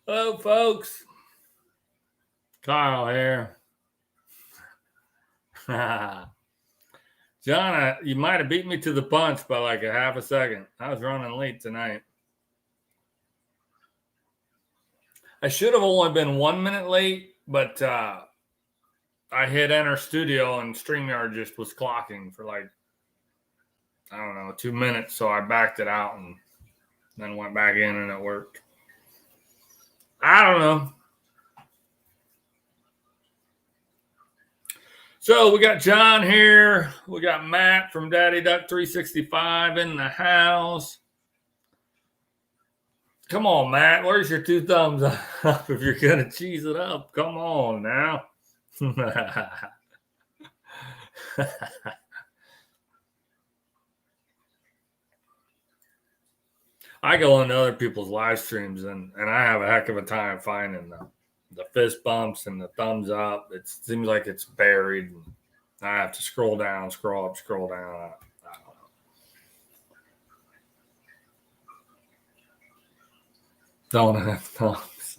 Hello, folks. Kyle here. John, you might have beat me to the punch by like a half a second. I was running late tonight. I should have only been 1 minute late, but I hit enter studio and StreamYard just was clocking for like, I don't know, 2 minutes. So I backed it out and then went back in and it worked. I don't know. So we got John here. We got Matt from Daddy Duck 365 in the house. Come on, Matt. Where's your 2 thumbs up if you're going to cheese it up? Come on now. I go into other people's live streams and I have a heck of a time finding the fist bumps and the thumbs up. It seems like it's buried. I have to scroll down, scroll up, scroll down. I don't know. Don't have thumbs.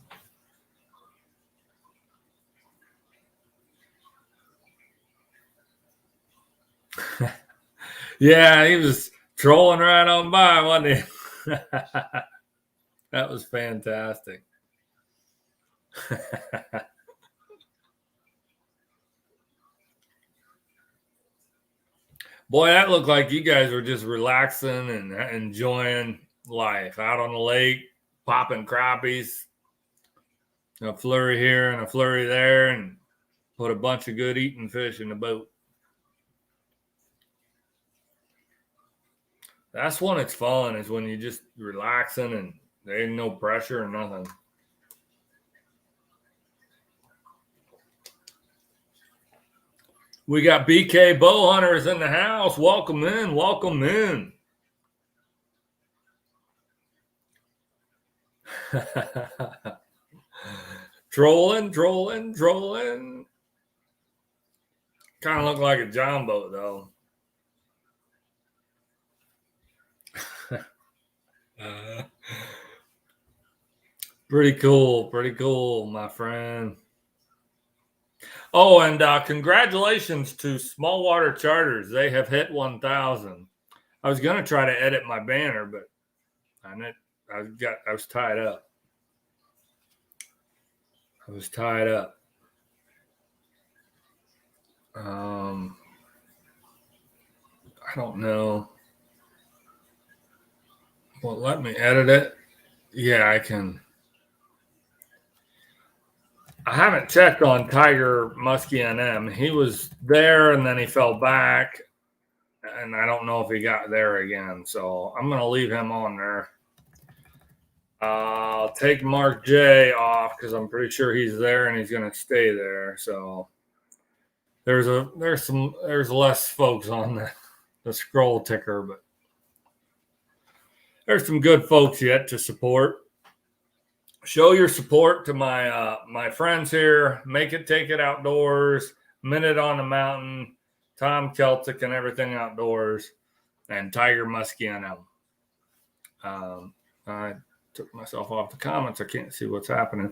Yeah, he was trolling right on by, wasn't he? That was fantastic. Boy, that looked like you guys were just relaxing and enjoying life out on the lake, popping crappies, a flurry here and a flurry there, and put a bunch of good eating fish in the boat. That's when it's fun, is when you're just relaxing and there ain't no pressure or nothing. We got BK Bow Hunters in the house. Welcome in. Welcome in. Trolling. Kind of look like a John boat, though. Pretty cool, my friend. Oh, and congratulations to Small Water Charters. They have hit 1,000. I was going to try to edit my banner, but I was tied up. I don't know. Well, let me edit it. Yeah, I can. I haven't checked on Tiger Muskie NM. He was there and then he fell back, and I don't know if he got there again. So I'm going to leave him on there. I'll take Mark J off because I'm pretty sure he's there and he's going to stay there. So there's less folks on the scroll ticker, but there's some good folks yet to support. Show your support to my friends here. Make It Take It Outdoors, Minute on the Mountain, Tom Celtic and Everything Outdoors, and Tiger Muskie NM. I took myself off the comments. I can't see what's happening.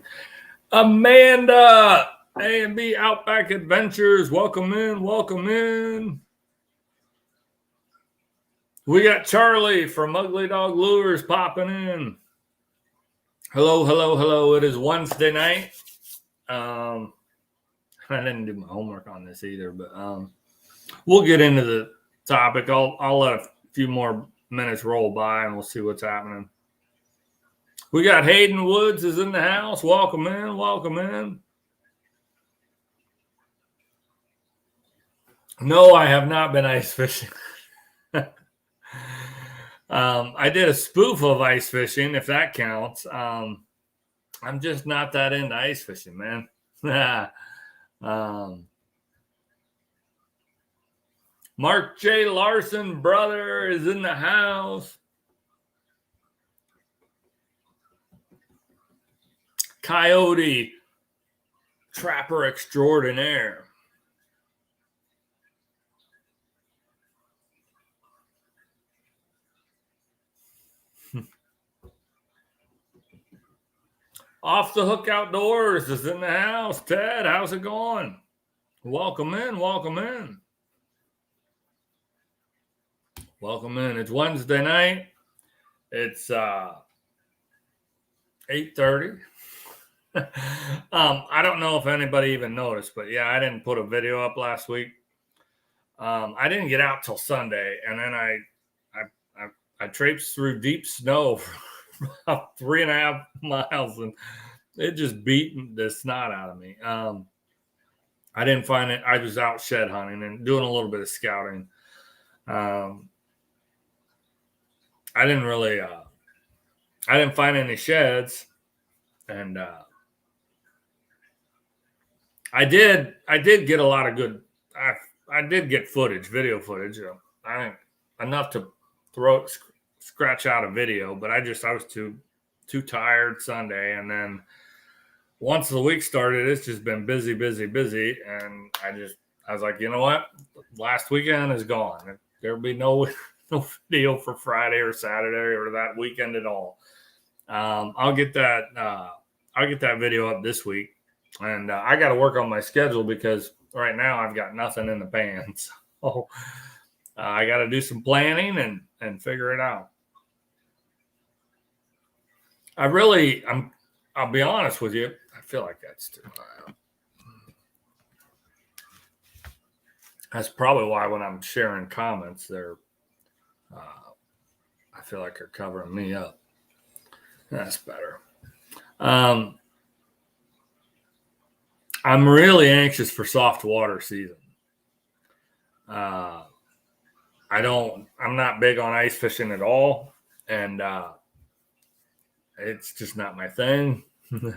Amanda, A&B Outback Adventures, welcome in. We got Charlie from Ugly Dog Lures popping in. Hello. It is Wednesday night. I didn't do my homework on this either, but we'll get into the topic. I'll let a few more minutes roll by and we'll see what's happening. We got Hayden Woods is in the house. Welcome in. No, I have not been ice fishing. I did a spoof of ice fishing, if that counts. I'm just not that into ice fishing, man. Mark J. Larson, brother, is in the house. Coyote, trapper extraordinaire. Off the Hook Outdoors is in the house. Ted, how's it going? Welcome in, welcome in. Welcome in. It's Wednesday night. It's 8:30. I don't know if anybody even noticed, but yeah, I didn't put a video up last week. I didn't get out till Sunday, and then I traipsed through deep snow for about 3.5 miles, and it just beat the snot out of me. I didn't find it. I was out shed hunting and doing a little bit of scouting. I didn't really, I didn't find any sheds, and I did get a lot of good. I did get footage, video footage. I think enough to scratch out a video, but I was too tired Sunday, and then once the week started, it's just been busy, and I was like, you know what? Last weekend is gone. There'll be no video for Friday or Saturday or that weekend at all. I'll get that video up this week, and I got to work on my schedule because right now I've got nothing in the pan. So I got to do some planning and figure it out. I'll be honest with you. I feel like that's too high. That's probably why when I'm sharing comments, I feel like they're covering me up. That's better. I'm really anxious for soft water season. I'm not big on ice fishing at all, and it's just not my thing. And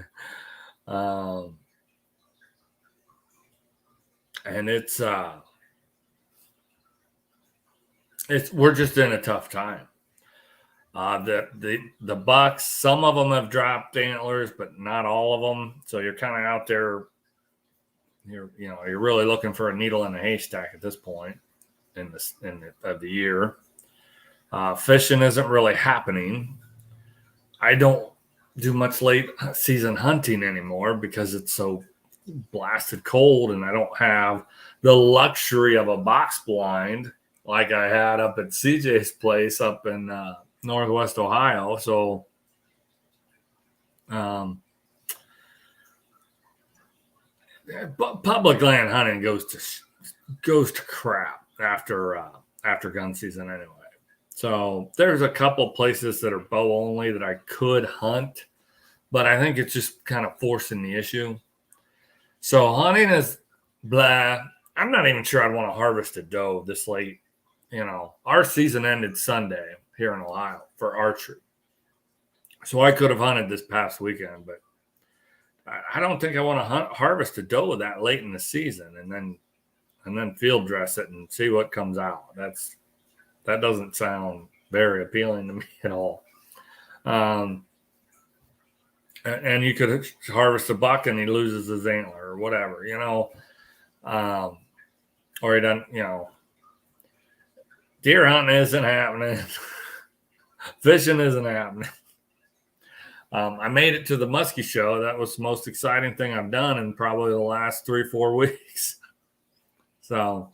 we're just in a tough time. The bucks, some of them have dropped antlers, but not all of them. So you're kind of out there. You're really looking for a needle in a haystack at this point of the year. Fishing isn't really happening. I don't do much late season hunting anymore because it's so blasted cold, and I don't have the luxury of a box blind like I had up at CJ's place up in Northwest Ohio. So public land hunting goes to crap after gun season anyway. So there's a couple places that are bow only that I could hunt, but I think it's just kind of forcing the issue. So hunting is blah. I'm not even sure I'd want to harvest a doe this late. Our season ended Sunday here in Ohio for archery. So I could have hunted this past weekend, but I don't think I want to harvest a doe that late in the season and then field dress it and see what comes out. That doesn't sound very appealing to me at all. And you could harvest a buck and he loses his antler or whatever, or he doesn't, deer hunting isn't happening. Fishing isn't happening. I made it to the Muskie show. That was the most exciting thing I've done in probably the last 3-4 weeks. So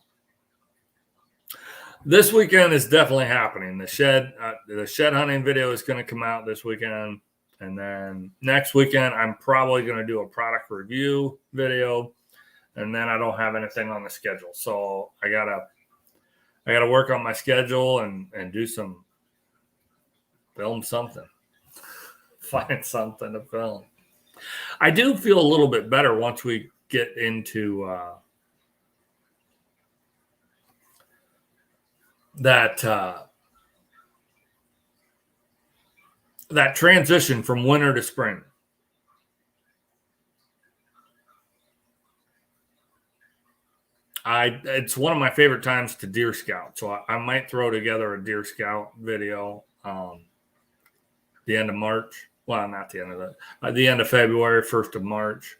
this weekend is definitely happening. The shed hunting video is going to come out this weekend. And then next weekend, I'm probably going to do a product review video. And then I don't have anything on the schedule. So I gotta work on my schedule and film something. Find something to film. I do feel a little bit better once we get into that transition from winter to spring. It's one of my favorite times to deer scout, so I might throw together a deer scout video the end of March. Well, not the end of that. The end of February, 1st of March.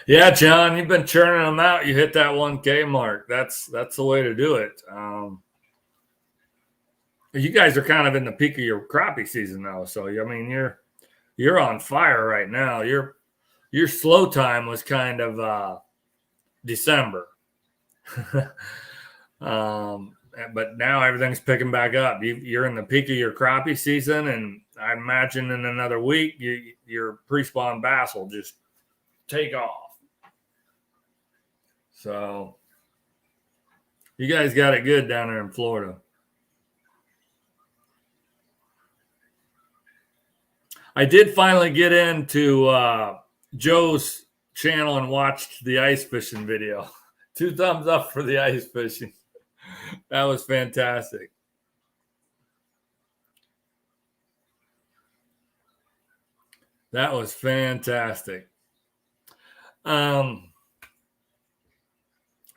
Yeah, John, you've been churning them out. You hit that 1K mark. That's the way to do it. You guys are kind of in the peak of your crappie season now, so I mean you're on fire right now. Your slow time was kind of December. But now everything's picking back up. You're in the peak of your crappie season, and I imagine in another week your pre-spawn bass will just take off. So you guys got it good down there in Florida. I did finally get into Joe's channel and watched the ice fishing video. 2 thumbs up for the ice fishing. That was fantastic. That was fantastic.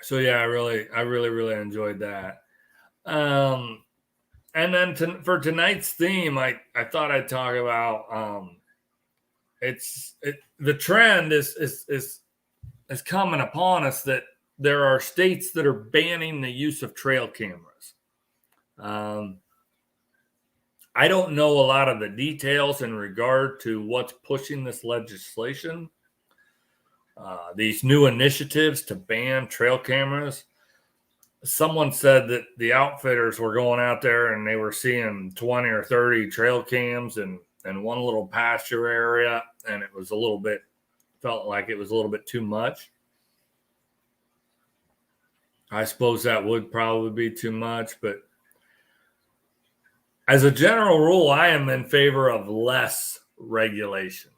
So yeah, I really enjoyed that. And then for tonight's theme, I thought I'd talk about the trend is coming upon us that there are states that are banning the use of trail cameras. I don't know a lot of the details in regard to what's pushing this legislation. These new initiatives to ban trail cameras. Someone said that the outfitters were going out there and they were seeing 20 or 30 trail cams in one little pasture area, and it was felt like it was a little bit too much. I suppose that would probably be too much, but as a general rule, I am in favor of less regulation.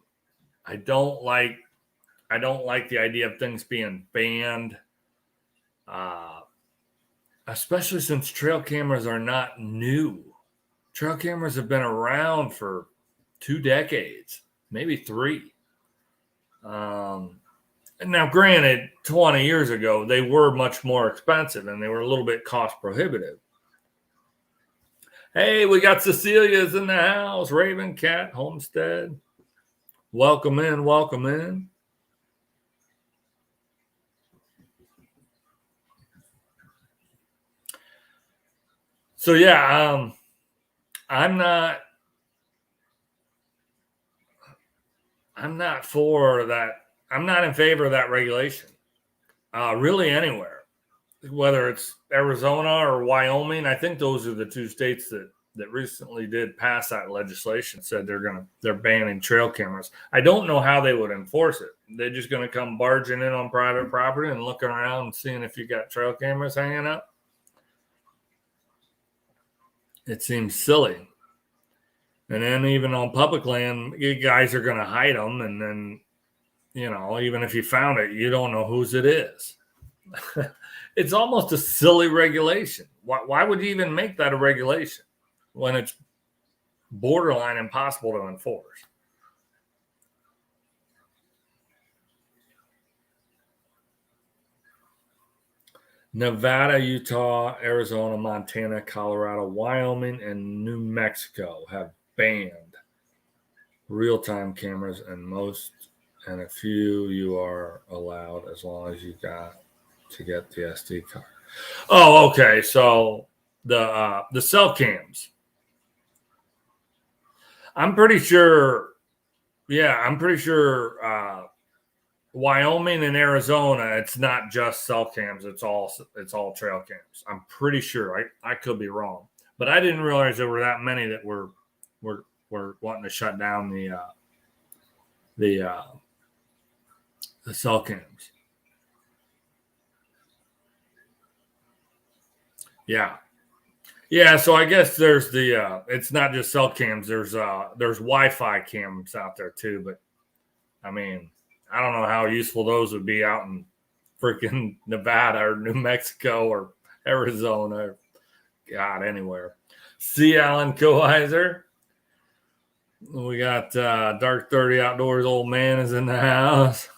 I don't like the idea of things being banned, especially since trail cameras are not new. Trail cameras have been around for 2 decades, maybe 3. Now, granted, 20 years ago, they were much more expensive and they were a little bit cost prohibitive. Hey, we got Cecilia's in the house. Raven, Cat, Homestead. Welcome in, welcome in. So yeah, I'm not for that. I'm not in favor of that regulation. Really anywhere, whether it's Arizona or Wyoming. I think those are the 2 states that recently did pass that legislation. Said they're banning trail cameras. I don't know how they would enforce it. They're just going to come barging in on private property and looking around and seeing if you got trail cameras hanging up. It seems silly. And then even on public land, you guys are going to hide them, and then even if you found it, you don't know whose it is. It's almost a silly regulation. Why would you even make that a regulation when it's borderline impossible to enforce? Nevada, Utah, Arizona, Montana, Colorado, Wyoming, and New Mexico have banned real-time cameras, and a few you are allowed as long as you got to get the SD card. Oh, okay. So the cell cams. I'm pretty sure. Yeah, I'm pretty sure. Wyoming and Arizona, it's not just cell cams. It's all trail cams. I'm pretty sure. I could be wrong, but I didn't realize there were that many that were wanting to shut down the cell cams. Yeah. So I guess there's it's not just cell cams. There's Wi-Fi cams out there too. But I mean, I don't know how useful those would be out in freaking Nevada or New Mexico or Arizona, or God, anywhere. See, Alan Coheiser. We got Dark 30 Outdoors. Old man is in the house.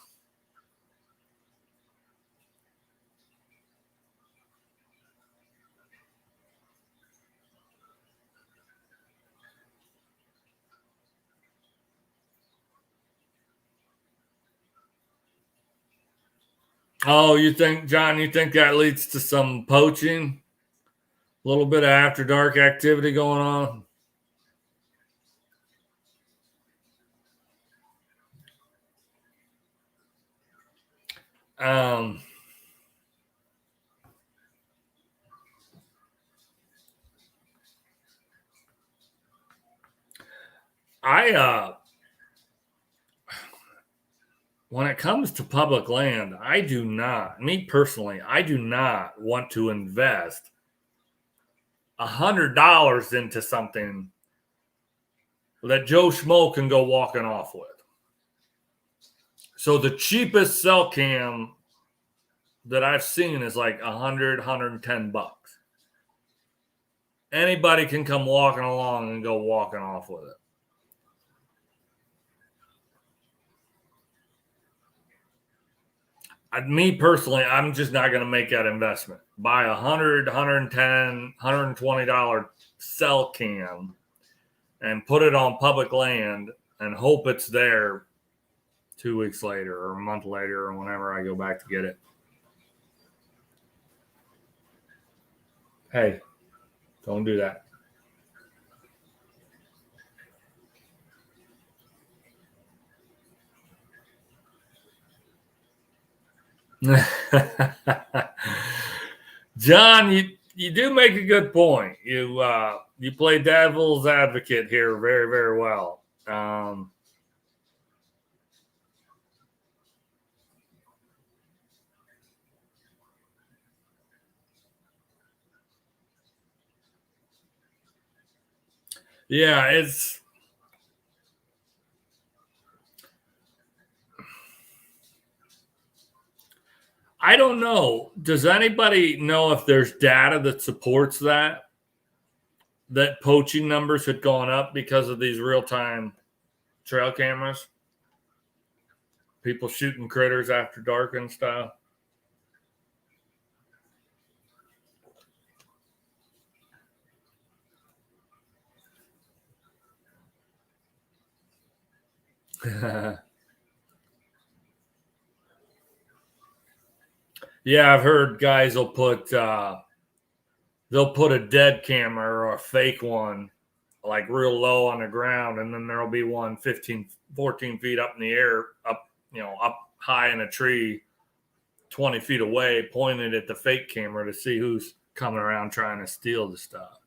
Oh, you think, John, you think that leads to some poaching? A little bit of after dark activity going on? Um, I when it comes to public land, I do not, me personally, I do not want to invest $100 into something that Joe Schmo can go walking off with. So the cheapest cell cam that I've seen is like 110 bucks. Anybody can come walking along and go walking off with it. Me personally, I'm just not going to make that investment. Buy 110, $120 cell cam and put it on public land and hope it's there 2 weeks later or a month later or whenever I go back to get it. Hey, don't do that. John, you do make a good point. You play devil's advocate here very, very well. Yeah, it's I don't know. Does anybody know if there's data that supports that poaching numbers had gone up because of these real-time trail cameras? People shooting critters after dark and stuff. Yeah, I've heard guys will put they'll put a dead camera or a fake one like real low on the ground, and then there'll be one 15, 14 feet up in the air, up up high in a tree 20 feet away, pointed at the fake camera to see who's coming around trying to steal the stuff.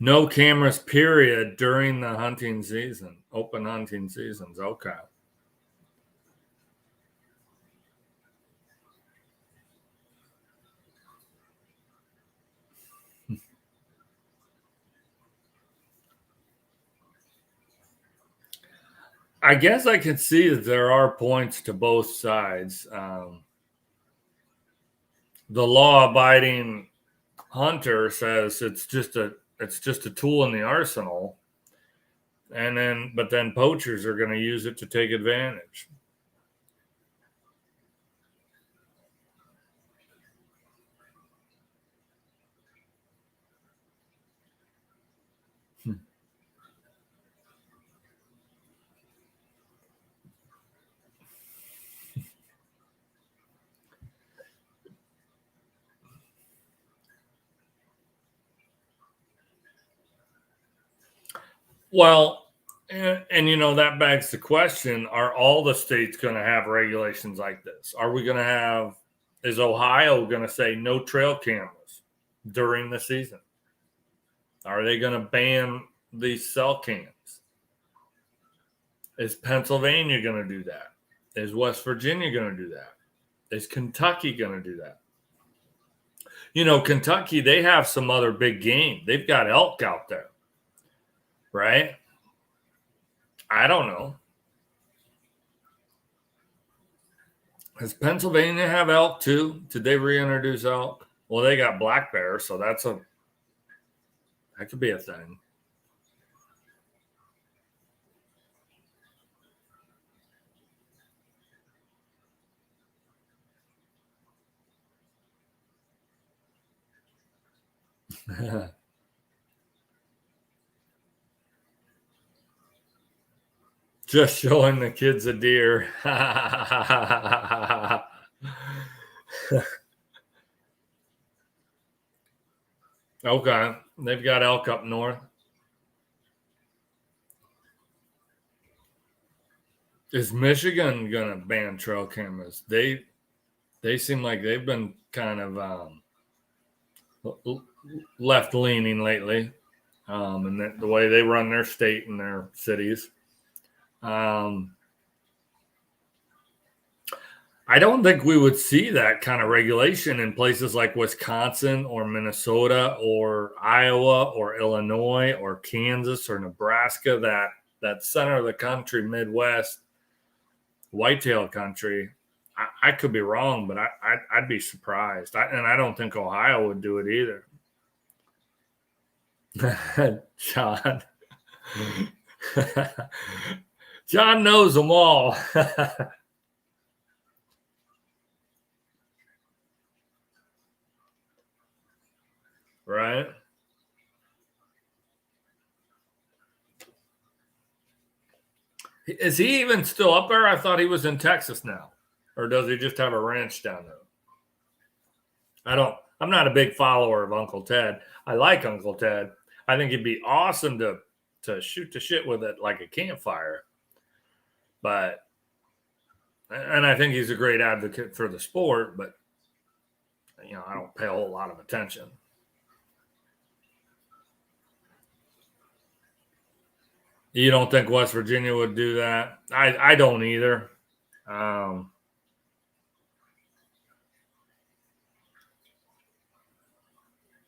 No cameras, period, during the hunting season, open hunting seasons. Okay. I guess I can see that there are points to both sides. The law-abiding hunter says it's just a tool in the arsenal, and then poachers are going to use it to take advantage. Well, and that begs the question: are all the states going to have regulations like this? Are we going to have? Is Ohio going to say no trail cameras during the season? Are they going to ban these cell cams? Is Pennsylvania going to do that? Is West Virginia going to do that? Is Kentucky going to do that? Kentucky, they have some other big game. They've got elk out there, right? I don't know. Does Pennsylvania have elk too? Did they reintroduce elk? Well, they got black bear, so that could be a thing. Just showing the kids a deer. Okay. They've got elk up north. Is Michigan gonna ban trail cameras? They seem like they've been kind of left leaning lately, and the way they run their state and their cities. I don't think we would see that kind of regulation in places like Wisconsin or Minnesota or Iowa or Illinois or Kansas or Nebraska, that center of the country, Midwest, whitetail country. I could be wrong, but I'd be surprised. And I don't think Ohio would do it either. John. John knows them all. Right? Is he even still up there? I thought he was in Texas now. Or does he just have a ranch down there? I'm not a big follower of Uncle Ted. I like Uncle Ted. I think it'd be awesome to shoot the shit with it like a campfire. And I think he's a great advocate for the sport, but I don't pay a whole lot of attention. You don't think West Virginia would do that? I don't either.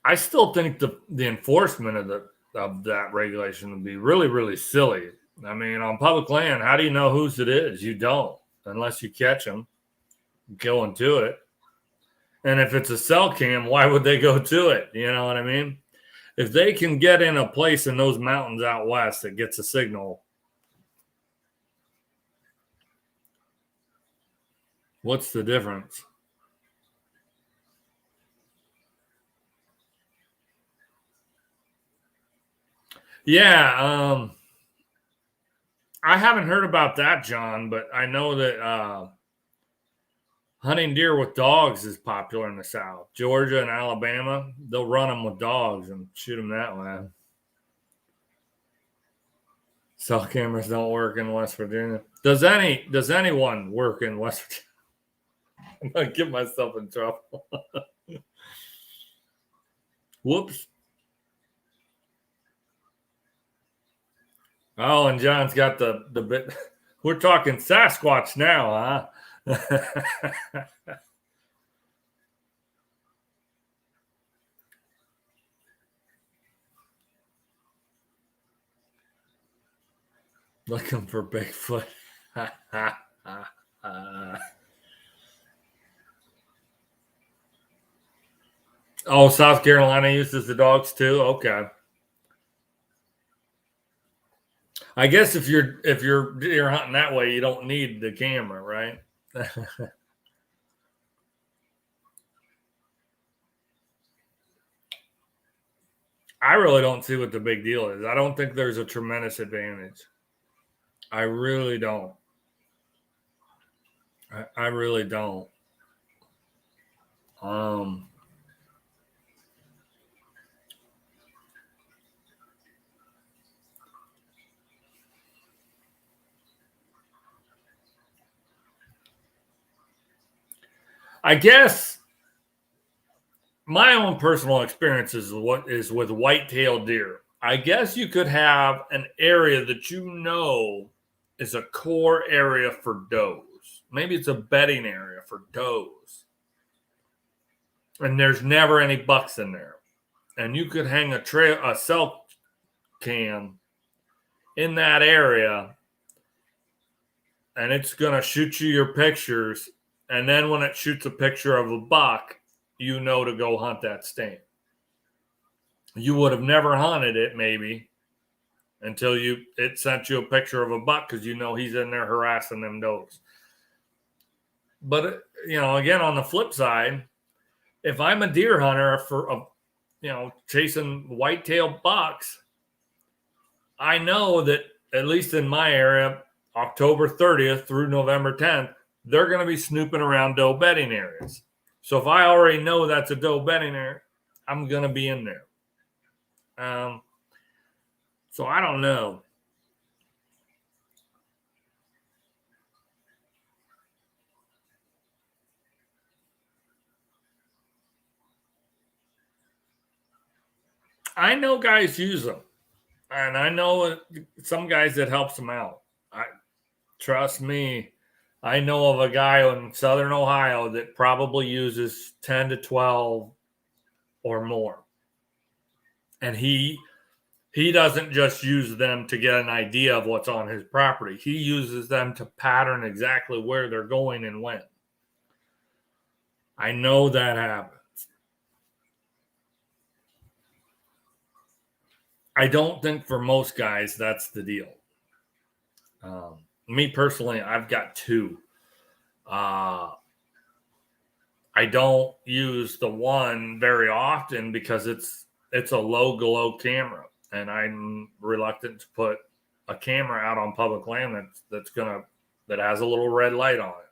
I still think the enforcement of that regulation would be really, really silly. I mean, on public land, how do you know whose it is? You don't, unless you catch them going to it. And if it's a cell cam, why would they go to it? You know what I mean? If they can get in a place in those mountains out west that gets a signal, what's the difference? Yeah, I haven't heard about that, John, but I know that hunting deer with dogs is popular in the South. Georgia and Alabama, they'll run them with dogs and shoot them that way. Cell cameras don't work in West Virginia. Does anyone work in West Virginia? I'm gonna get myself in trouble. Whoops. Oh, and John's got the bit. We're talking Sasquatch now, huh? Looking for Bigfoot. Oh, South Carolina uses the dogs too. Okay. I guess if you're deer hunting that way, you don't need the camera, right? I really don't see what the big deal is. I don't think there's a tremendous advantage. I really don't. I really don't. I guess my own personal experience is what is with white-tailed deer. I guess you could have an area that is a core area for does. Maybe it's a bedding area for does. And there's never any bucks in there. And you could hang a cell cam in that area and it's going to shoot you your pictures. And then when it shoots a picture of a buck, you know to go hunt that stand. You would have never hunted it maybe until it sent you a picture of a buck because you know he's in there harassing them does. But again, on the flip side, if I'm a deer hunter for chasing white-tailed bucks, I know that at least in my area, October 30th through November 10th, they're going to be snooping around doe bedding areas. So if I already know that's a doe bedding area, I'm going to be in there. So I don't know. I know guys use them, and I know some guys that helps them out. Trust me, I know of a guy in Southern Ohio that probably uses 10 to 12 or more. And he doesn't just use them to get an idea of what's on his property. He uses them to pattern exactly where they're going and when. I know that happens. I don't think for most guys that's the deal. Me personally, I've got two. I don't use the one very often because it's a low glow camera, and I'm reluctant to put a camera out on public land that has a little red light on it.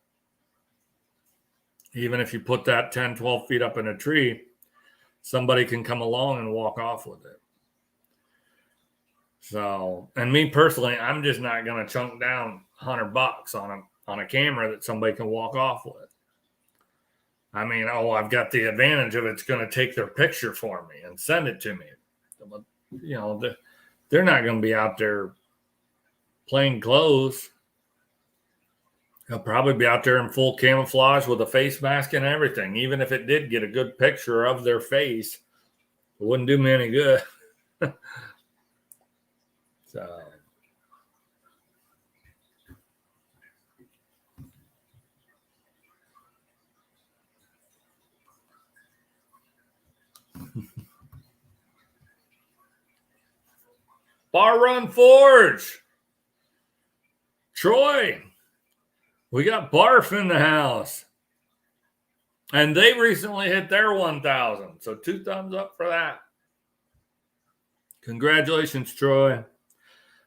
Even if you put that 10, 12 feet up in a tree, somebody can come along and walk off with it. So, and me personally, I'm just not going to chunk down $100 on a camera that somebody can walk off with. I mean, I've got the advantage of it's going to take their picture for me and send it to me. You know, they're not going to be out there plain clothes. They'll probably be out there in full camouflage with a face mask and everything. Even if it did get a good picture of their face, it wouldn't do me any good. So, Bar Run Forge, Troy, we got Barf in the house, and they recently hit their 1,000. So 2 thumbs up for that. Congratulations, Troy.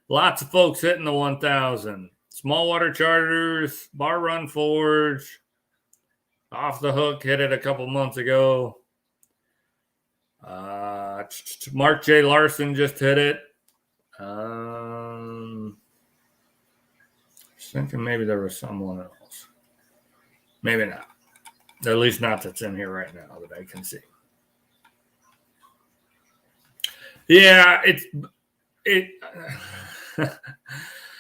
Lots of folks hitting the 1,000. Small Water Charters, Bar Run Forge, Off the Hook hit it a couple months ago. Mark J. Larson just hit it. Thinking maybe there was someone else. Maybe not. At least not that's in here right now that I can see. Yeah,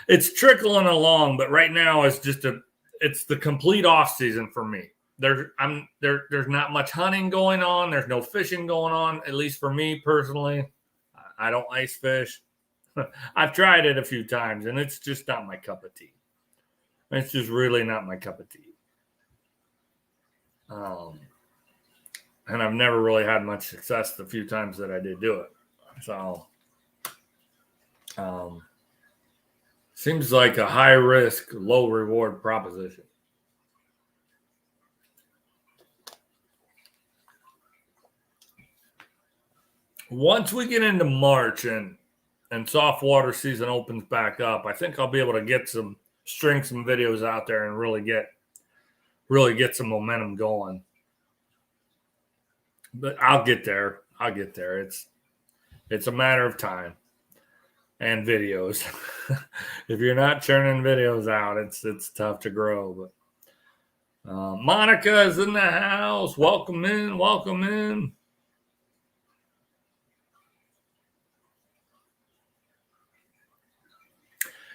it's trickling along, but right now it's the complete off season for me. There's not much hunting going on. There's no fishing going on, at least for me personally. I don't ice fish. I've tried it a few times, and it's just not my cup of tea. It's just really not my cup of tea. And I've never really had much success the few times that I did do it. So, seems like a high risk, low reward proposition. Once we get into March and soft water season opens back up, I think I'll be able to string some videos out there and really get some momentum going. But I'll get there. It's a matter of time and videos. If you're not churning videos out, it's tough to grow. But Monica is in the house. Welcome in.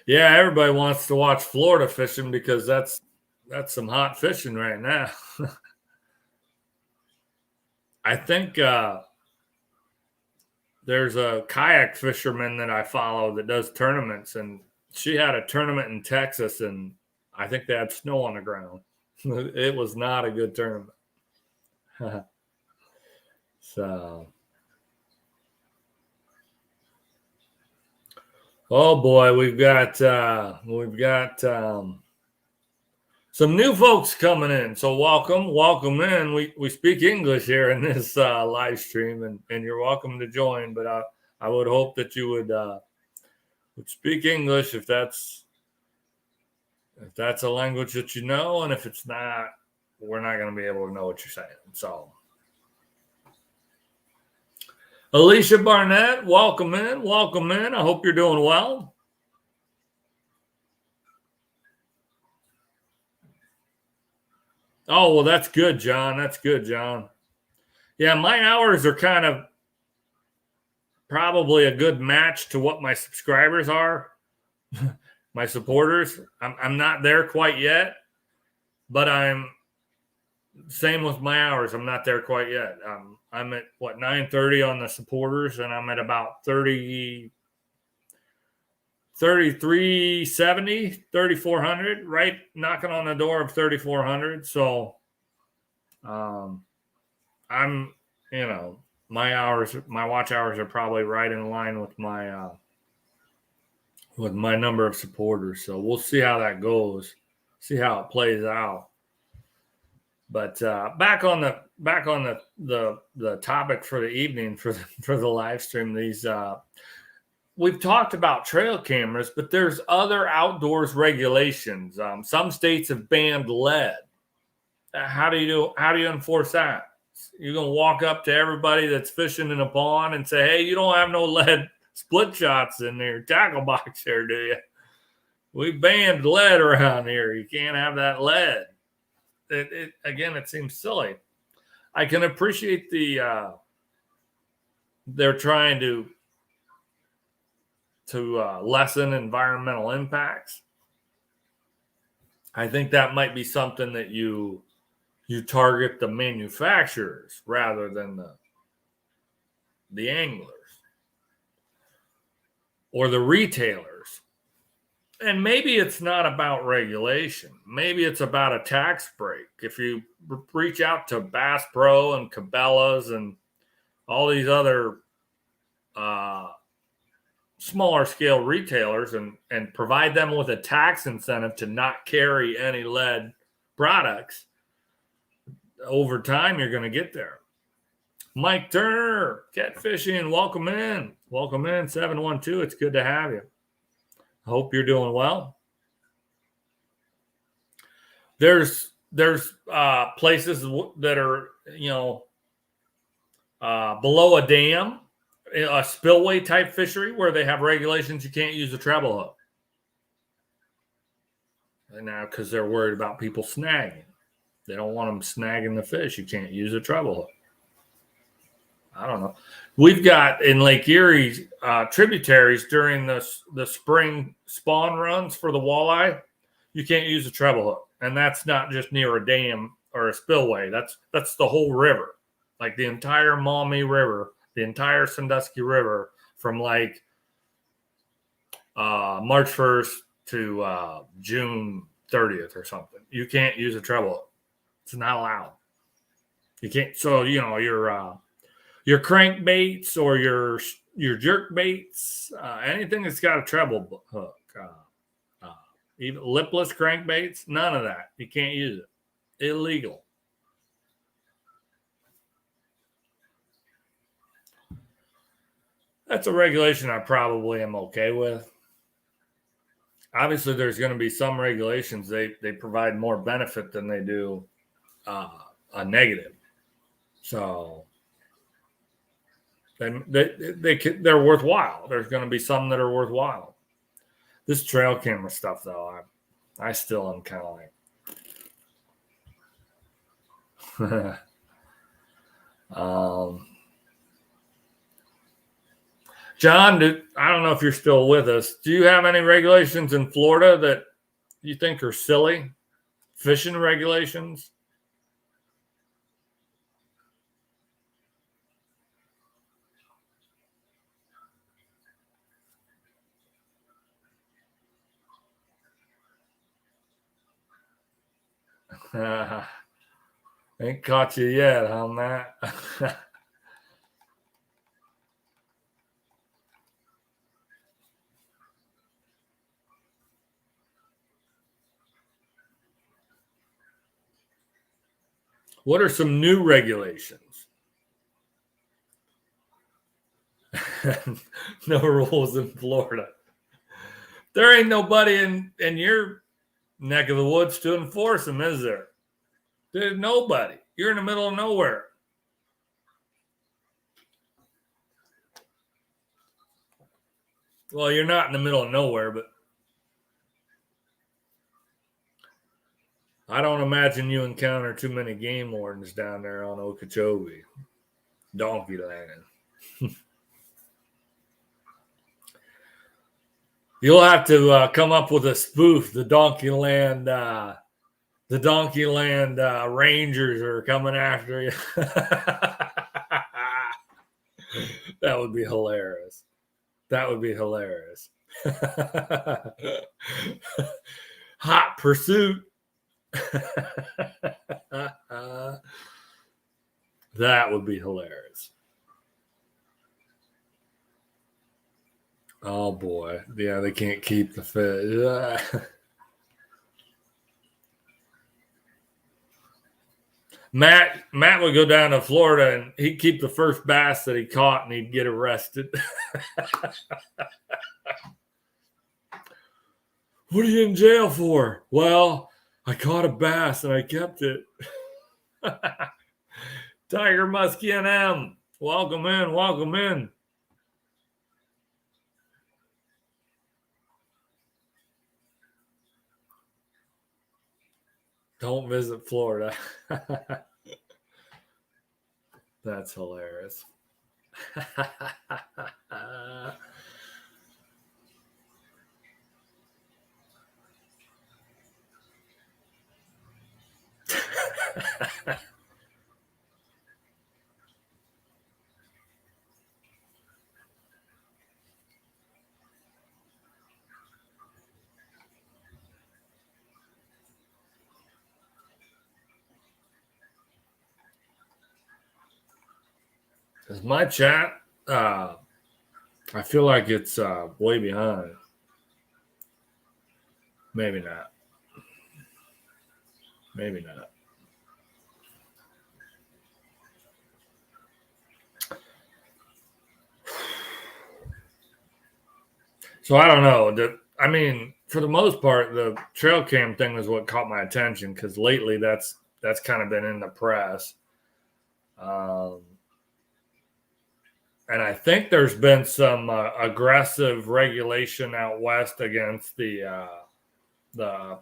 Yeah, everybody wants to watch Florida fishing because that's some hot fishing right now. I think there's a kayak fisherman that I follow that does tournaments, and she had a tournament in Texas, and I think they had snow on the ground. It was not a good tournament. So, oh boy, we've got some new folks coming in. So welcome in. We speak English here in this live stream, and you're welcome to join. But I would hope that you would speak English if that's If that's a language that you know, and if it's not, we're not going to be able to know what you're saying. So, Alicia Barnett, welcome in. Welcome in. I hope you're doing well. Oh, well, that's good, John. That's good, John. Yeah, my hours are kind of probably a good match to what my subscribers are, my supporters. I'm not there quite yet, but I'm same with my hours. I'm not there quite yet. I'm at 9:30 on the supporters, and I'm at about 3370, 3400, right knocking on the door of 3400. So I'm, my watch hours are probably right in line with my number of supporters. So we'll see how that goes, see how it plays out. But back on the topic for the evening for the live stream, these we've talked about trail cameras, but there's other outdoors regulations. Some states have banned lead. How do you enforce that? You're gonna walk up to everybody that's fishing in a pond and say, "Hey, you don't have no lead split shots in your tackle box here, do you? We banned lead around here. You can't have that lead." It seems silly. I can appreciate they're trying to lessen environmental impacts. I think that might be something that you target the manufacturers rather than the anglers or the retailers. And maybe it's not about regulation. Maybe it's about a tax break. If you reach out to Bass Pro and Cabela's and all these other smaller scale retailers and provide them with a tax incentive to not carry any lead products, over time you're going to get there. Mike Turner, catfishing, welcome in. Welcome in, 712. It's good to have you. I hope you're doing well. There's places that are, below a dam, a spillway type fishery where they have regulations you can't use a treble hook. And now because they're worried about people snagging. They don't want them snagging the fish. You can't use a treble hook. I don't know. We've got in Lake Erie tributaries during the spring spawn runs for the walleye. You can't use a treble hook, and that's not just near a dam or a spillway. That's the whole river, like the entire Maumee River, the entire Sandusky River, from like March 1st to June 30th or something. You can't use a treble hook. It's not allowed. You can't. So your crankbaits or your jerk baits, anything that's got a treble hook, even lipless crankbaits, none of that. You can't use it. Illegal. That's a regulation I probably am okay with. Obviously, there's going to be some regulations they provide more benefit than they do a negative. So they're worthwhile. There's going to be some that are worthwhile. This trail camera stuff, though, I still am kind of like. John, I don't know if you're still with us. Do you have any regulations in Florida that you think are silly? Fishing regulations? Ain't caught you yet, huh, Matt? What are some new regulations? No rules in Florida. There ain't nobody in your neck of the woods to enforce them, is there? There's nobody. You're in the middle of nowhere. Well, you're not in the middle of nowhere, but I don't imagine you encounter too many game wardens down there on Okeechobee. Donkey Land. You'll have to come up with a spoof. The Donkey Land Rangers are coming after you. That would be hilarious. That would be hilarious. Hot pursuit. That would be hilarious. Oh boy. Yeah, they can't keep the fish. Matt would go down to Florida and he'd keep the first bass that he caught and he'd get arrested. What are you in jail for? Well, I caught a bass and I kept it. Tiger Muskie and M. Welcome in. Welcome in. Don't visit Florida. That's hilarious. Is my chat? I feel like it's way behind. Maybe not. Maybe not. So I don't know. I mean, for the most part, the trail cam thing was what caught my attention because lately that's kind of been in the press. And I think there's been some aggressive regulation out west against the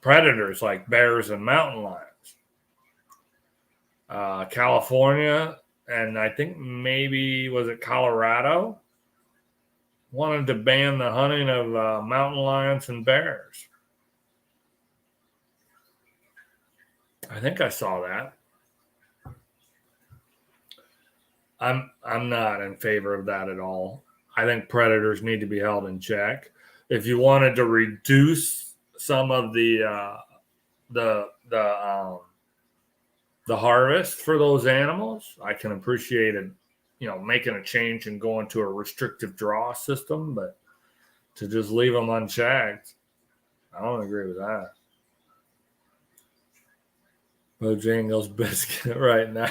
predators like bears and mountain lions. California, and I think maybe, was it Colorado, wanted to ban the hunting of mountain lions and bears. I think I saw that. I'm not in favor of that at all. I think predators need to be held in check. If you wanted to reduce some of the harvest for those animals, I can appreciate it, making a change and going to a restrictive draw system, but to just leave them unchecked, I don't agree with that. Bojangles biscuit right now.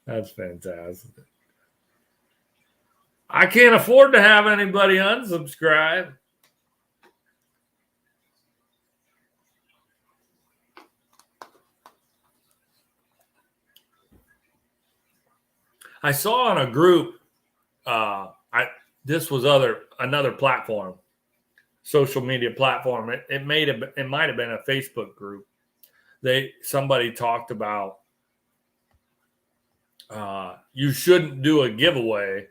That's fantastic. I can't afford to have anybody unsubscribe. I saw on a group, this was another platform, social media platform. It might have been a Facebook group. Somebody talked about you shouldn't do a giveaway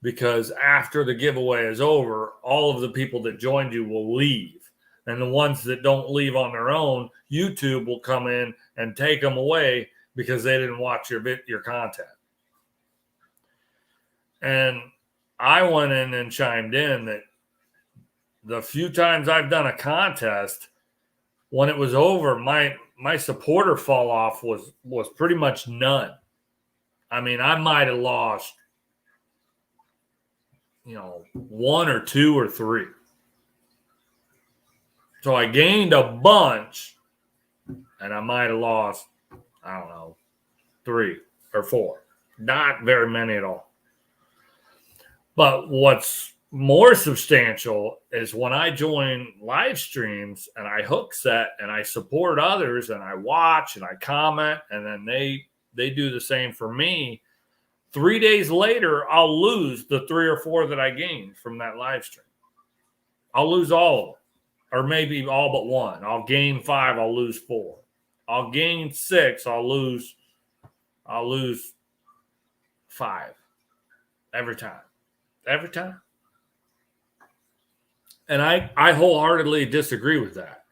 because after the giveaway is over, all of the people that joined you will leave. And the ones that don't leave on their own, YouTube will come in and take them away because they didn't watch your content. And I went in and chimed in that the few times I've done a contest, when it was over, my supporter fall off was pretty much none. I mean, I might have lost, 1 or 2 or 3. So I gained a bunch, and I might have lost, 3 or 4. Not very many at all. But what's more substantial is when I join live streams and I hook set and I support others and I watch and I comment, and then they do the same for me. 3 days later, I'll lose the 3 or 4 that I gained from that live stream. I'll lose all of them, or maybe all but one. I'll gain 5, I'll lose 4. I'll gain 6, I'll lose 5 every time. Every time. And I wholeheartedly disagree with that,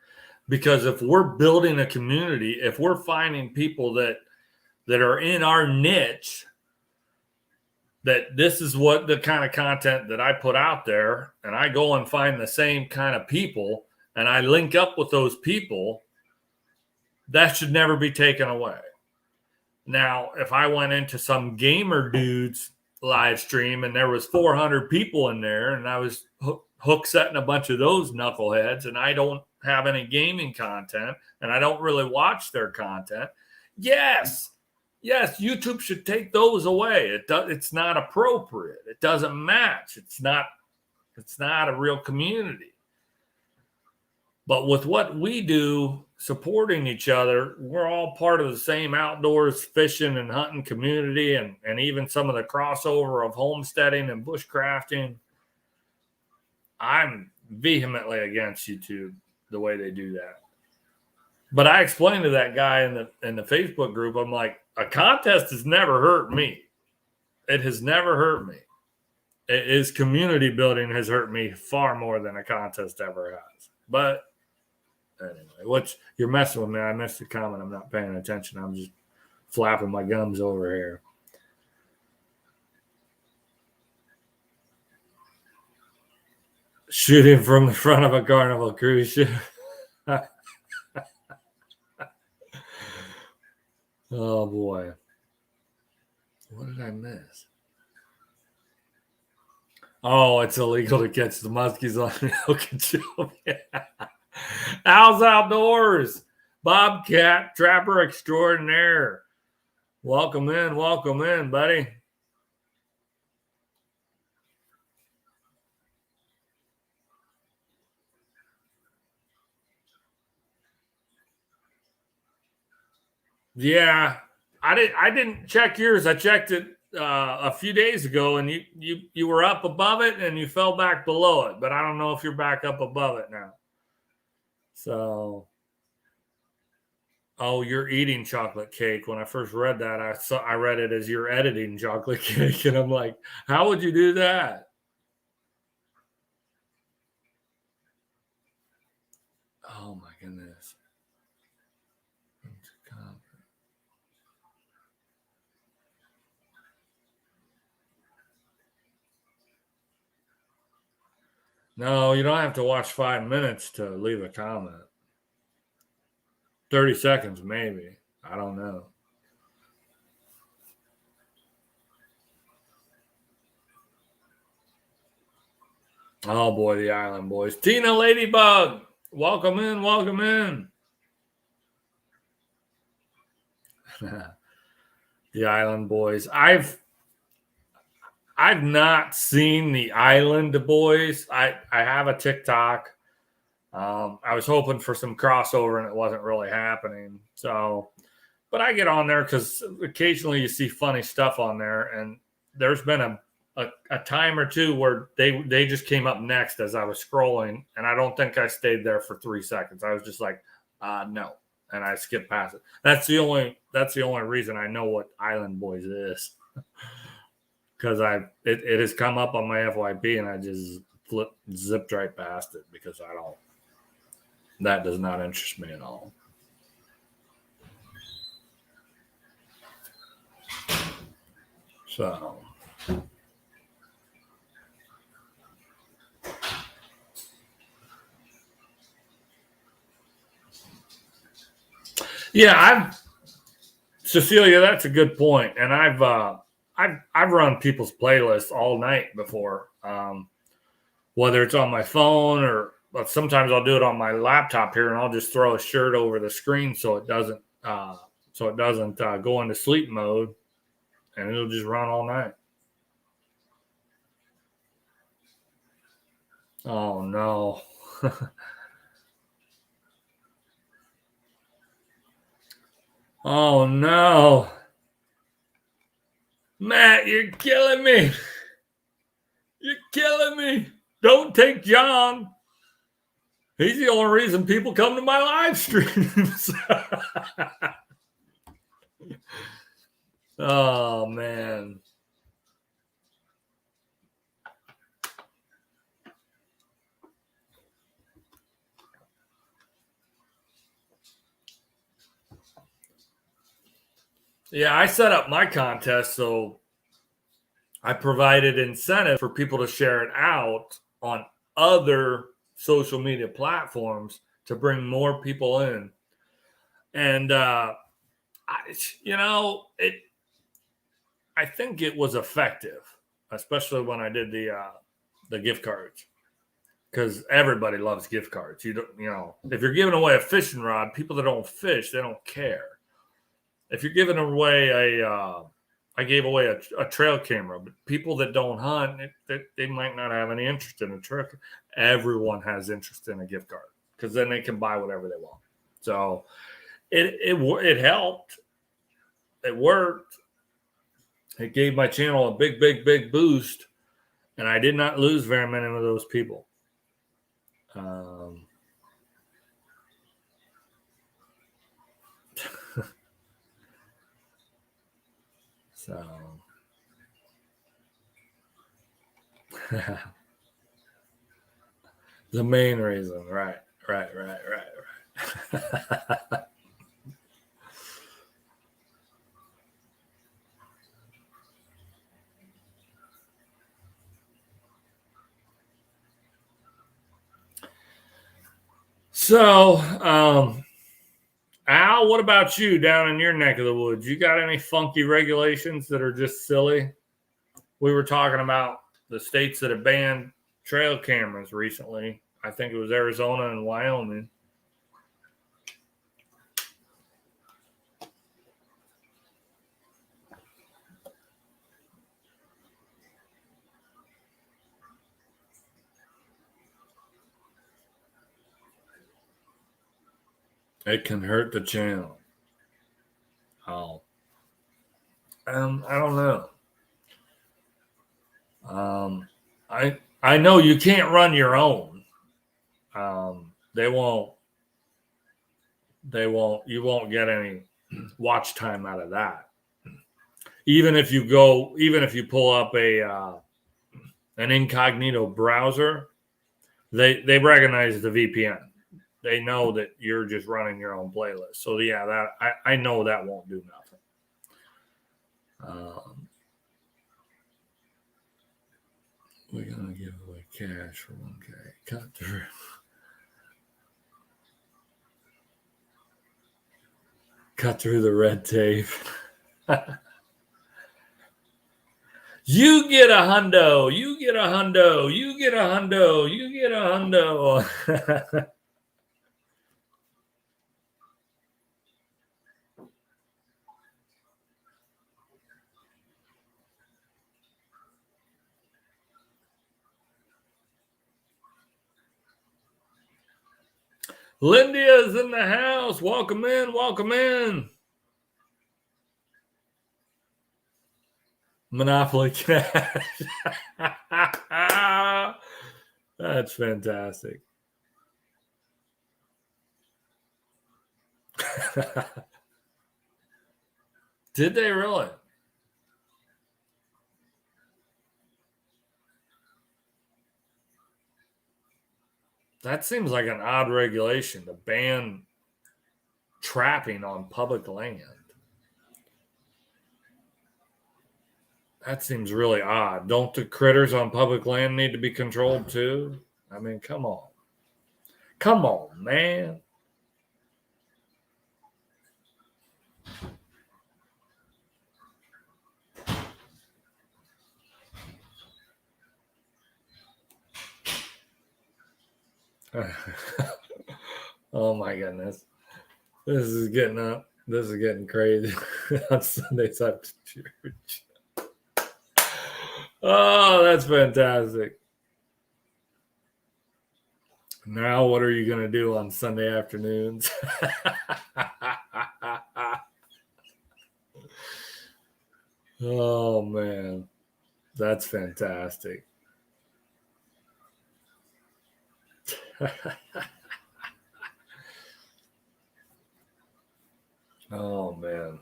because if we're building a community, if we're finding people that are in our niche, that this is what the kind of content that I put out there, and I go and find the same kind of people and I link up with those people, that should never be taken away. Now, if I went into some gamer dude's live stream and there was 400 people in there and I was hook setting a bunch of those knuckleheads and I don't have any gaming content and I don't really watch their content, yes, YouTube should take those away. It's not appropriate. It doesn't match. It's not a real community. But with what we do, supporting each other, we're all part of the same outdoors fishing and hunting community, and even some of the crossover of homesteading and bushcrafting. I'm vehemently against YouTube, the way they do that. But I explained to that guy in the Facebook group, I'm like, a contest has never hurt me. It has never hurt me. His community building has hurt me far more than a contest ever has. But anyway, you're messing with me. I missed the comment. I'm not paying attention. I'm just flapping my gums over here. Shooting from the front of a Carnival cruise ship. Oh boy. What did I miss? Oh, it's illegal to catch the muskies on the Okeechobee. Al's Outdoors, Bobcat Trapper Extraordinaire. Welcome in, buddy. Yeah, I didn't check yours. I checked it a few days ago, and you were up above it and you fell back below it, but I don't know if you're back up above it now. So, oh, you're eating chocolate cake. When I first read that, I read it as you're editing chocolate cake, and I'm like, how would you do that? Oh my goodness. No, you don't have to watch 5 minutes to leave a comment. 30 seconds, maybe. I don't know. Oh boy, the Island Boys. Tina Ladybug, welcome in. The Island Boys. I've not seen the Island Boys. I have a TikTok. I was hoping for some crossover and it wasn't really happening. So, but I get on there because occasionally you see funny stuff on there, and there's been a time or two where they just came up next as I was scrolling, and I don't think I stayed there for 3 seconds. I was just like, no, and I skipped past it. That's the only reason I know what Island Boys is, because it has come up on my FYP and I just zipped right past it because that does not interest me at all. So. Yeah, Cecilia, that's a good point. And I've run people's playlists all night before, whether it's on my phone but sometimes I'll do it on my laptop here, and I'll just throw a shirt over the screen so it doesn't go into sleep mode, and it'll just run all night. Oh no. Oh no. Matt, you're killing me. You're killing me. Don't take John. He's the only reason people come to my live streams. Oh man. Yeah, I set up my contest so I provided incentive for people to share it out on other social media platforms to bring more people in. And I think it was effective, especially when I did the gift cards, because everybody loves gift cards. If you're giving away a fishing rod, people that don't fish, they don't care. If you're giving away I gave away a trail camera, but people that don't hunt, they might not have any interest in a trail. Everyone has interest in a gift card because then they can buy whatever they want. So it helped. It worked. It gave my channel a big boost, and I did not lose very many of those people. So the main reason, right. So, Al, what about you down in your neck of the woods? You got any funky regulations that are just silly? We were talking about the states that have banned trail cameras recently. I think it was Arizona and Wyoming. It can hurt the channel. Oh. I don't know. I know you can't run your own. You won't get any watch time out of that. Even if you pull up an incognito browser, they recognize the VPN. They know that you're just running your own playlist. So yeah, that I know that won't do nothing. We're gonna give away cash for 1K. Cut through the red tape. You get a hundo. You get a hundo. You get a hundo. You get a hundo. Lindia's in the house. Welcome in. Welcome in. Monopoly cash. That's fantastic. Did they really? That seems like an odd regulation to ban trapping on public land. That seems really odd. Don't the critters on public land need to be controlled too? I mean, come on. Come on, man. Oh my goodness. This is getting crazy on Sundays after church. Oh, that's fantastic. Now, what are you going to do on Sunday afternoons? Oh, man. That's fantastic. Oh, man.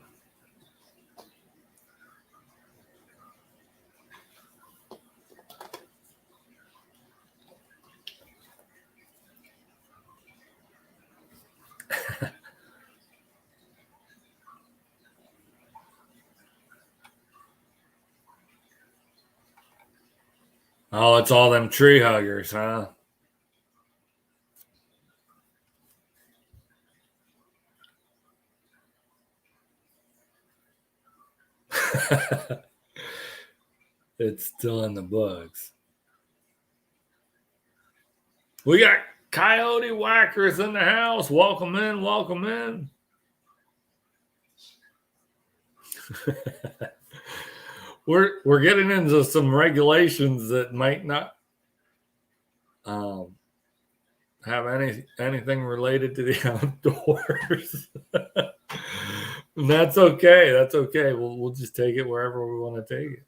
Oh, it's all them tree huggers, huh? It's still in the books. We got coyote whackers in the house. Welcome in, welcome in. We're getting into some regulations that might not have anything related to the outdoors. And that's okay. That's okay. We'll just take it wherever we want to take it.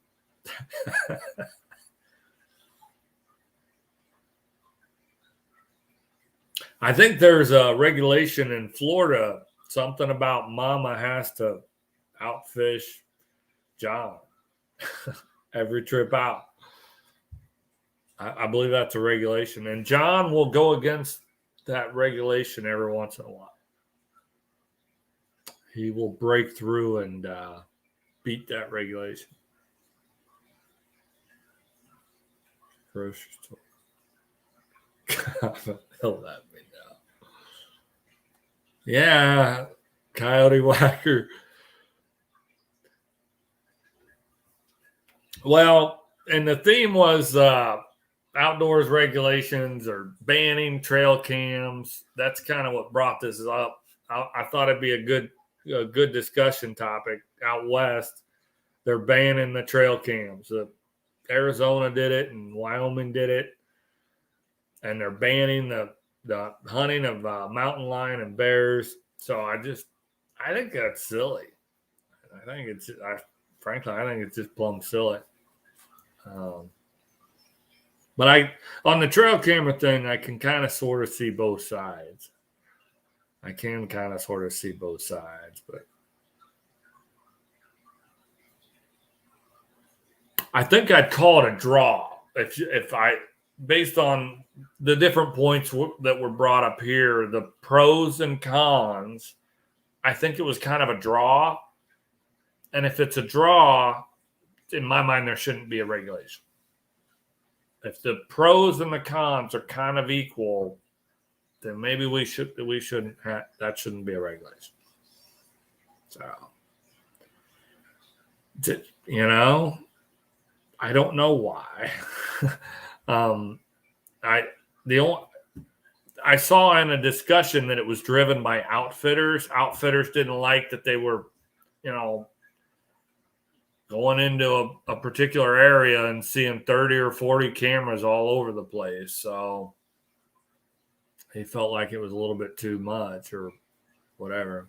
I think there's a regulation in Florida, something about mama has to outfish John every trip out. I believe that's a regulation. And John will go against that regulation every once in a while. He will break through and beat that regulation. Grocery store. He'll let me know. Yeah, coyote whacker. Well, and the theme was outdoors regulations or banning trail cams. That's kind of what brought this up. I thought it'd be a good discussion topic. Out west, they're banning the trail cams. Arizona did it and Wyoming did it, and they're banning the hunting of mountain lion and bears. So I think that's silly. Frankly, I think it's just plumb silly. But on the trail camera thing, I can kind of sort of see both sides. But I think I'd call it a draw if I, based on the different points that were brought up here, the pros and cons. I think it was kind of a draw, and if it's a draw, in my mind, there shouldn't be a regulation. If the pros and the cons are kind of equal, then maybe we shouldn't have, that shouldn't be a regulation. So, I don't know why. I saw in a discussion that it was driven by outfitters. Outfitters didn't like that they were, going into a particular area and seeing 30 or 40 cameras all over the place. So he felt like it was a little bit too much or whatever.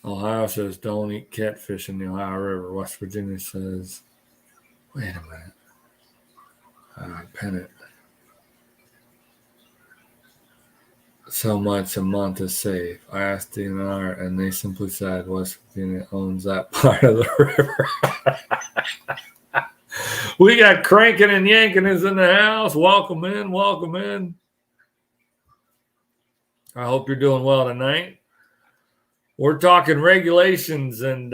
Ohio says don't eat catfish in the Ohio River. West Virginia says, wait a minute. Pen it. So much a month is safe. I asked DNR and they simply said West Virginia owns that part of the river. We got Cranking and Yanking is in the house. Welcome in. Welcome in. I hope you're doing well tonight. We're talking regulations and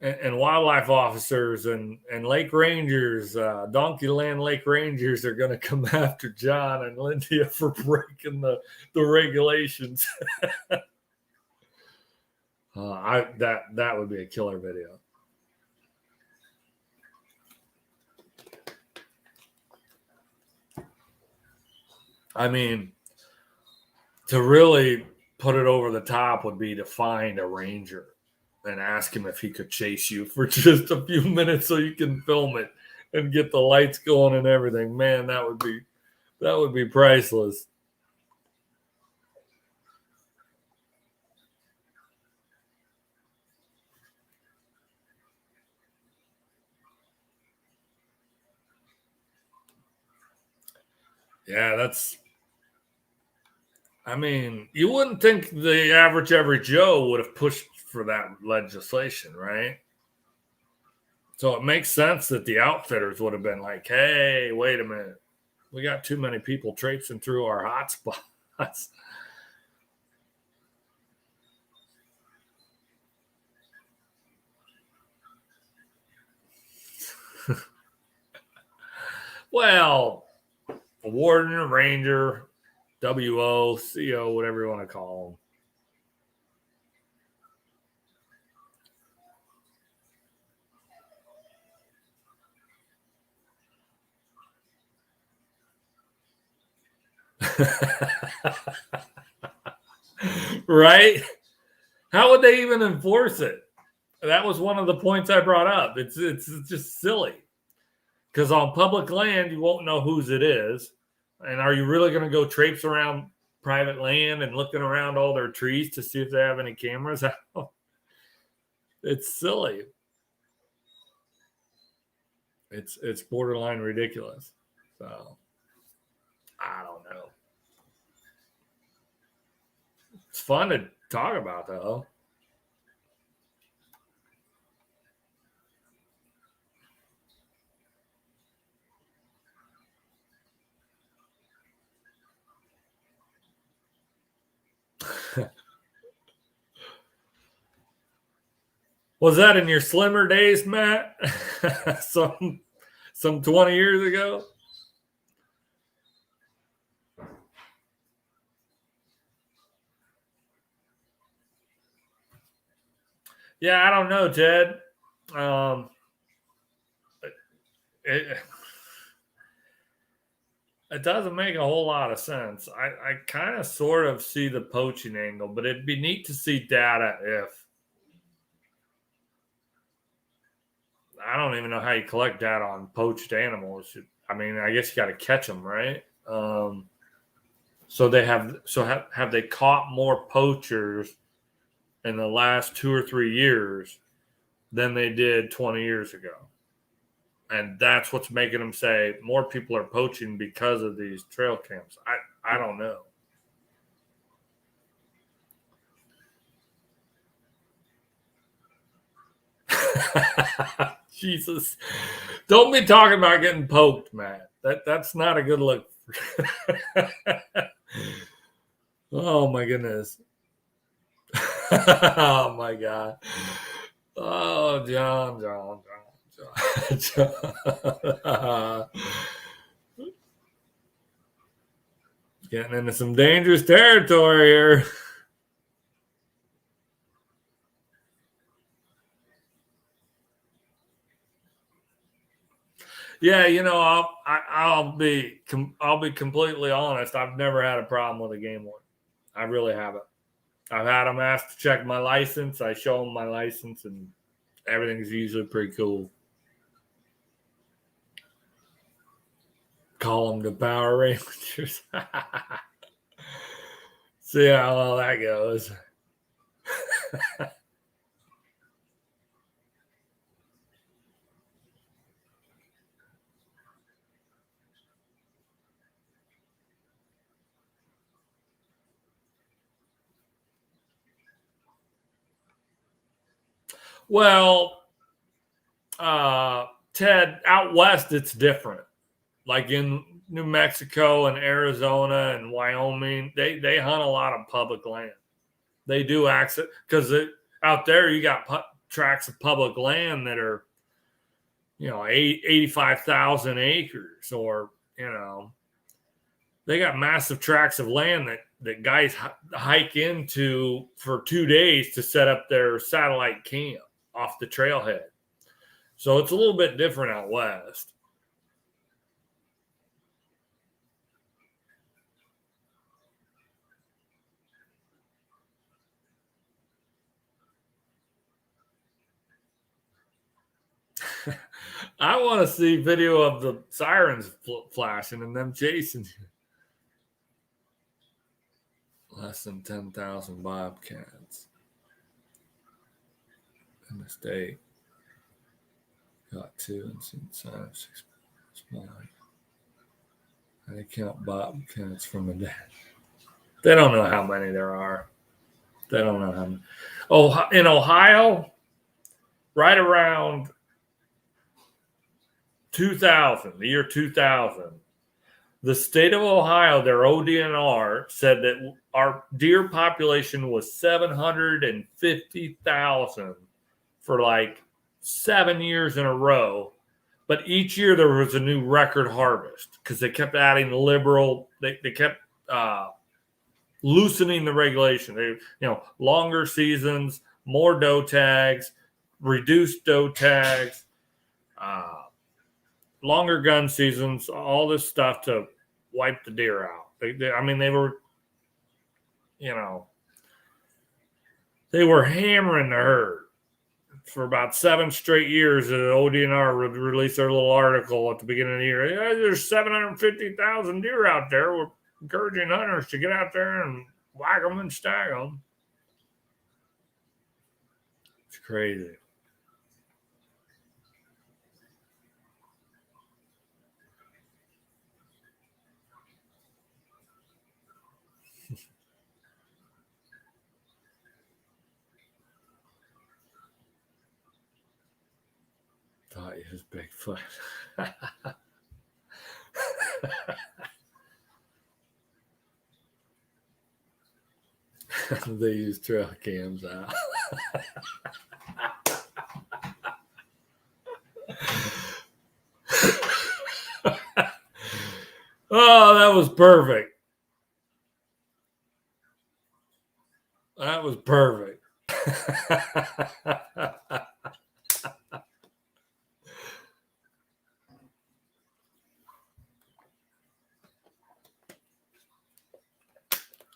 wildlife officers and lake rangers. Donkeyland lake rangers are going to come after John and Lindia for breaking the regulations. That would be a killer video. I mean, to really put it over the top would be to find a ranger and ask him if he could chase you for just a few minutes so you can film it and get the lights going and everything. Man, that would be That would be priceless. Yeah, I mean, you wouldn't think the average every Joe would have pushed for that legislation, right? So it makes sense that the outfitters would have been like, hey, wait a minute. We got too many people traipsing through our hot spots. Well, a warden, a ranger, WO, CO, whatever you want to call them. Right? How would they even enforce it? That was one of the points I brought up. It's just silly. Because on public land, you won't know whose it is. And are you really going to go traipse around private land and looking around all their trees to see if they have any cameras? It's silly. It's borderline ridiculous. So I don't know. It's fun to talk about though. Was that in your slimmer days, Matt? some 20 years ago? Yeah, I don't know, Ted. Um, it, it doesn't make a whole lot of sense. I kind of sort of see the poaching angle, but it'd be neat to see data if I don't even know how you collect data on poached animals. I mean, I guess you got to catch them, right? Have they caught more poachers in the last 2 or 3 years than they did 20 years ago? And that's what's making them say more people are poaching because of these trail cams. I don't know. Jesus. Don't be talking about getting poked, Matt. That's not a good look. Oh my goodness. Oh my god. Oh, John. Getting into some dangerous territory here. Yeah, I'll be completely honest. I've never had a problem with a game warden. I really haven't. I've had them ask to check my license. I show them my license, and everything's usually pretty cool. Call them the Power Rangers. See how well that goes. Well, Ted, out west, it's different. Like in New Mexico and Arizona and Wyoming, they hunt a lot of public land. They do access because out there you got tracts of public land that are 85,000 acres, or they got massive tracts of land that guys hike into for 2 days to set up their satellite camp off the trailhead. So it's a little bit different out west. I want to see video of the sirens flashing and them chasing you. Less than 10,000 bobcats in the state. Got 2 and seen sign of 6 months. They count bobcats from the dead. They don't know how many there are. They don't know how many. Oh, in Ohio, right around 2000, the year 2000, the state of Ohio, their ODNR, said that our deer population was 750,000 for like 7 years in a row. But each year there was a new record harvest because they kept adding they kept loosening the regulation. They, longer seasons, more doe tags, reduced doe tags, longer gun seasons, all this stuff to wipe the deer out. They were, they were hammering the herd for about 7 straight years. The ODNR would release their little article at the beginning of the year. Yeah, there's 750,000 deer out there. We're encouraging hunters to get out there and whack them and stag them. It's crazy. Thought he was Bigfoot. They use trail cams out. Oh, that was perfect. That was perfect.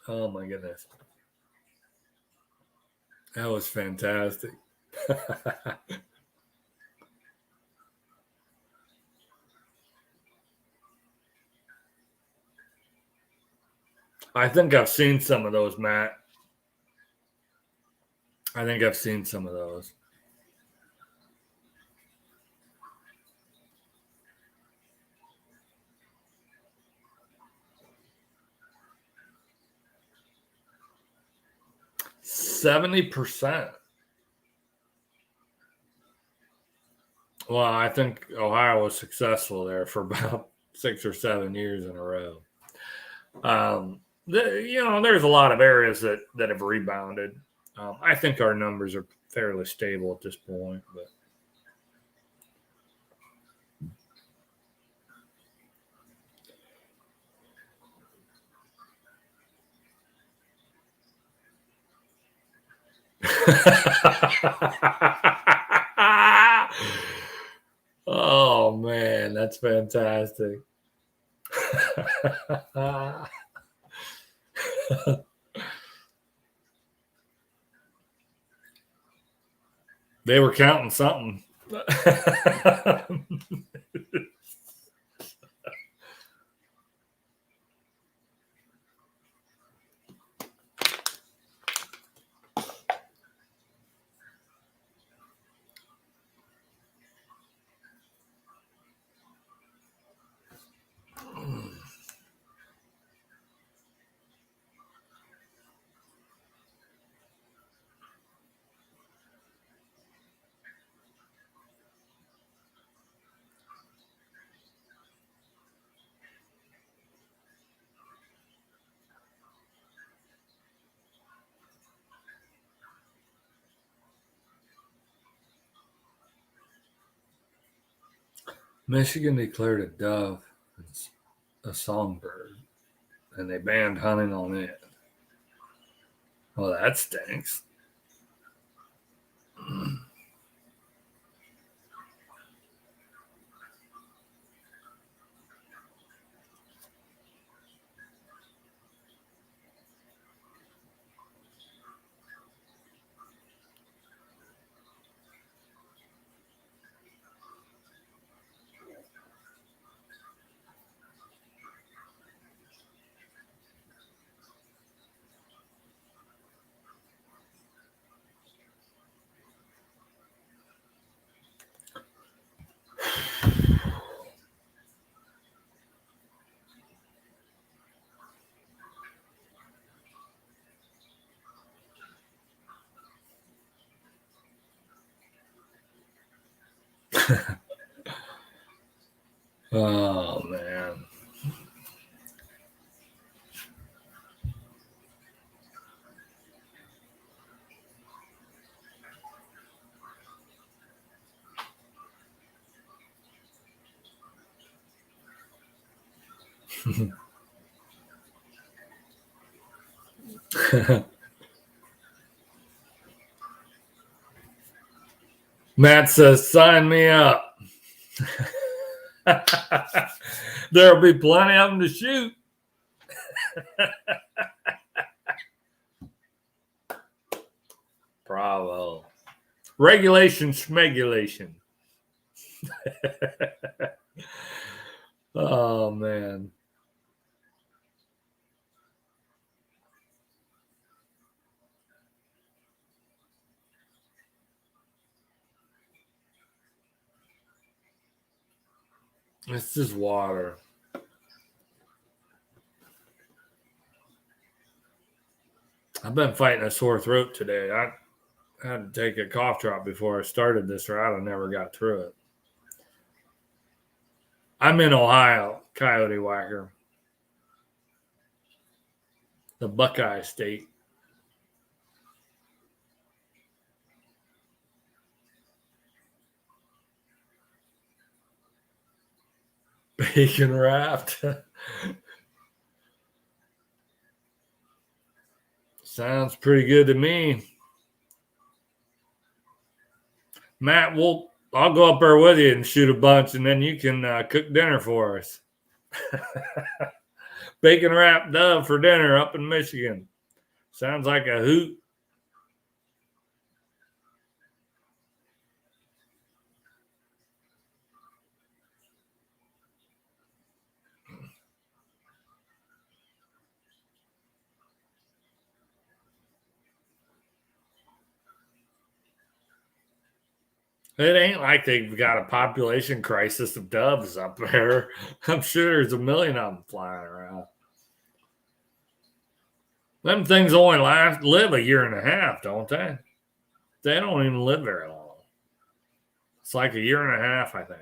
Oh my goodness. That was fantastic. I think I've seen some of those, Matt. I think I've seen some of those. %70. Well, I think Ohio was successful there for about 6 or 7 years in a row. There's a lot of areas that have rebounded. I think our numbers are fairly stable at this point, but oh man, that's fantastic. They were counting something. Michigan declared a dove a songbird, and they banned hunting on it. Well, that stinks. Oh, man. Matt says, sign me up. There'll be plenty of them to shoot. Bravo. Regulation schmegulation. Oh, man. It's just water. I've been fighting a sore throat today. I had to take a cough drop before I started this, or I'd have never got through it. I'm in Ohio, Coyote Whacker, the Buckeye State. Bacon wrapped. Sounds pretty good to me. Matt, I'll go up there with you and shoot a bunch, and then you can cook dinner for us. Bacon wrapped dove for dinner up in Michigan. Sounds like a hoot. It ain't like they've got a population crisis of doves up there. I'm sure there's a million of them flying around. Them things only live a year and a half, don't they? They don't even live very long. It's like a year and a half, I think.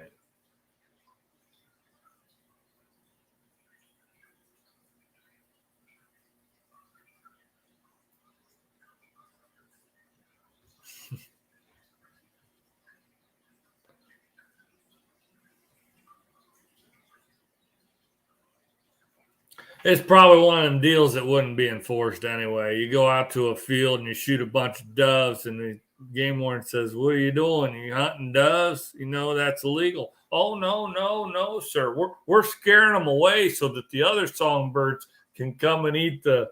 It's probably one of them deals that wouldn't be enforced anyway. You go out to a field and you shoot a bunch of doves, and the game warden says, "What are you doing? Are you hunting doves? You know that's illegal." Oh, no, sir. We're scaring them away so that the other songbirds can come and eat the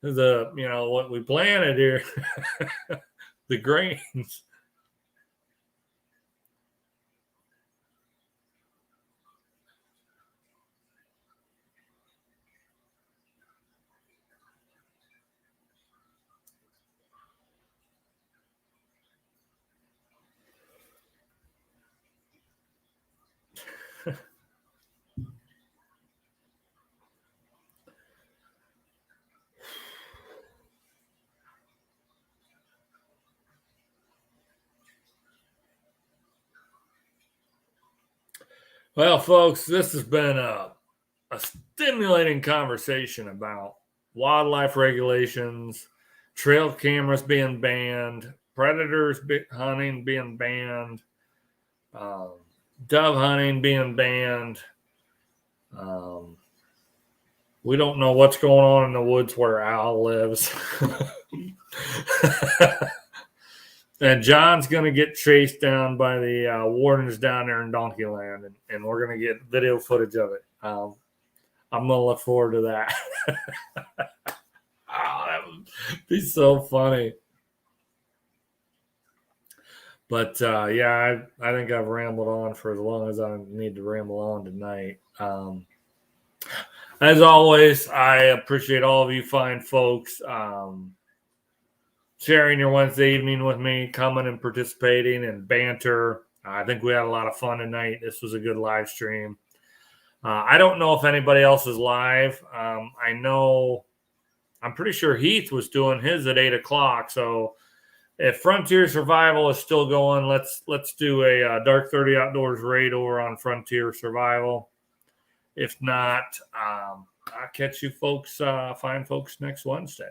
what we planted here, the grains. Well, folks, this has been a stimulating conversation about wildlife regulations, trail cameras being banned, predators hunting being banned, dove hunting being banned. We don't know what's going on in the woods where Al lives. And John's going to get chased down by the wardens down there in Donkey Land, and we're going to get video footage of it. I'm going to look forward to that. That would be so funny. But yeah, I think I've rambled on for as long as I need to ramble on tonight. As always, I appreciate all of you fine folks sharing your Wednesday evening with me, coming and participating and banter. I think we had a lot of fun tonight. This was a good live stream. I don't know if anybody else is live. I'm pretty sure Heath was doing his at 8 o'clock. So if Frontier Survival is still going, let's do a Dark 30 Outdoors raid over on Frontier Survival. If not, I'll catch you folks, fine folks, next Wednesday.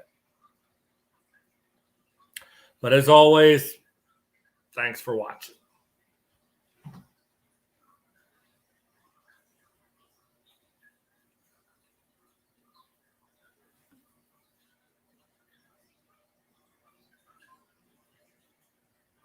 But as always, thanks for watching.